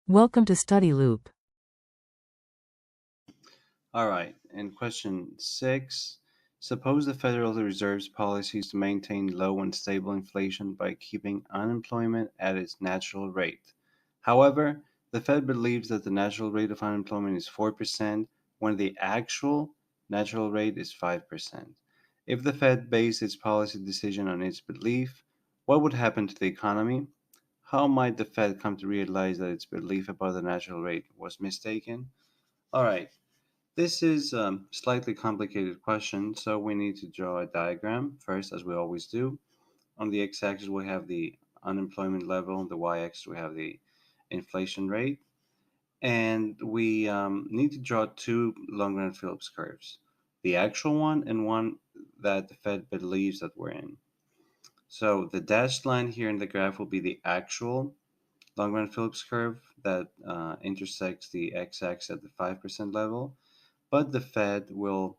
Welcome to Study Loop. All right. And question 6. Suppose the Federal Reserve's policy is to maintain low and stable inflation by keeping unemployment at its natural rate. However, the Fed believes that the natural rate of unemployment is 4% when the actual natural rate is 5%. If the Fed based its policy decision on its belief, what would happen to the economy? How might the Fed come to realize that its belief about the natural rate was mistaken? All right. This is a slightly complicated question, so we need to draw a diagram first, as we always do. On the x-axis, we have the unemployment level. On the y-axis, we have the inflation rate. And we need to draw two long-run Phillips curves, the actual one and one that the Fed believes that we're in. So the dashed line here in the graph will be the actual long-run Phillips curve that intersects the x-axis at the 5% level. But the Fed will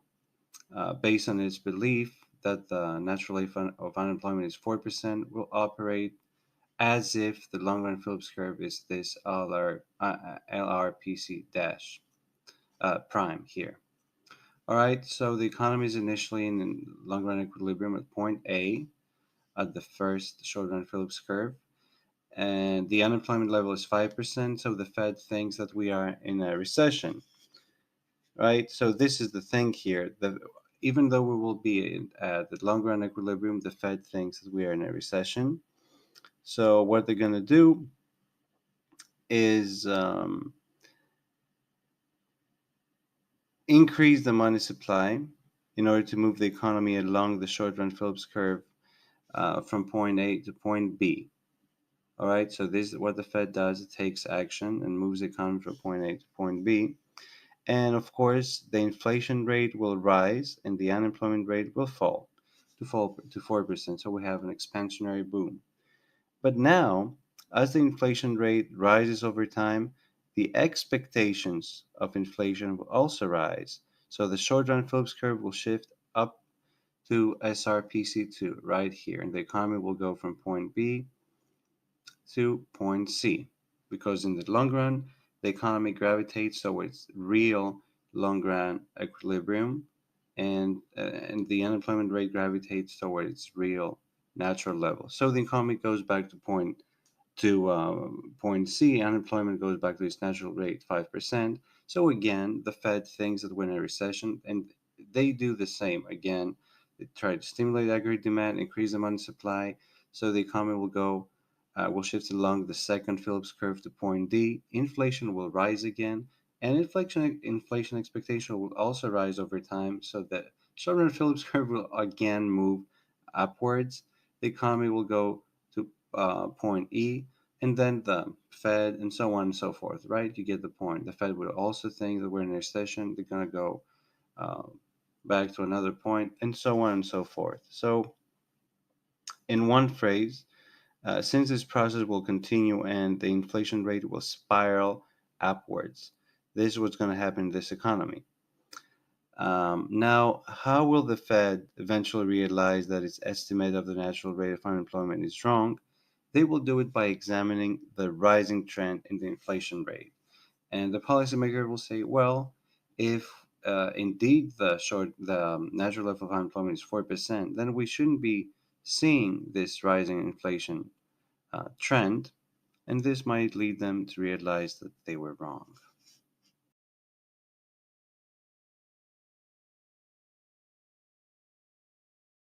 based on its belief that the natural rate of unemployment is 4%, will operate as if the long run Phillips curve is this LRPC dash prime here. All right, so the economy is initially in long run equilibrium at point A at the first short run Phillips curve, and the unemployment level is 5%, so the Fed thinks that we are in a recession, right? So this is the thing here. Even though we will be at the long run equilibrium, the Fed thinks that we are in a recession. So what they're going to do is increase the money supply in order to move the economy along the short run Phillips curve from point A to point B. All right, so this is what the Fed does. It takes action and moves the economy from point A to point B. And of course, the inflation rate will rise and the unemployment rate will fall to 4%. So we have an expansionary boom. But now, as the inflation rate rises over time, the expectations of inflation will also rise. So the short run Phillips curve will shift up to SRPC2 right here, and the economy will go from point B to point C. Because in the long run, the economy gravitates towards real long run equilibrium, and the unemployment rate gravitates towards its real natural level. So the economy goes back to point C. Unemployment goes back to its natural rate, 5%. So again, the Fed thinks that we're in a recession, and they do the same. Again, they try to stimulate aggregate demand, increase the money supply, so the economy will shift along the second Phillips curve to point D. Inflation will rise again, and inflation expectation will also rise over time. So the short-run Phillips curve will again move upwards. The economy will go to point E, and then the Fed, and so on and so forth. Right? You get the point. The Fed would also think that we're in a recession. They're gonna go uh, back to another point, and so on and so forth. So, in one phrase, since this process will continue and the inflation rate will spiral upwards, this is what's going to happen in this economy. Now, how will the Fed eventually realize that its estimate of the natural rate of unemployment is wrong? They will do it by examining the rising trend in the inflation rate. And the policymaker will say, well, if indeed the natural level of unemployment is 4%, then we shouldn't be seeing this rising inflation trend, and this might lead them to realize that they were wrong.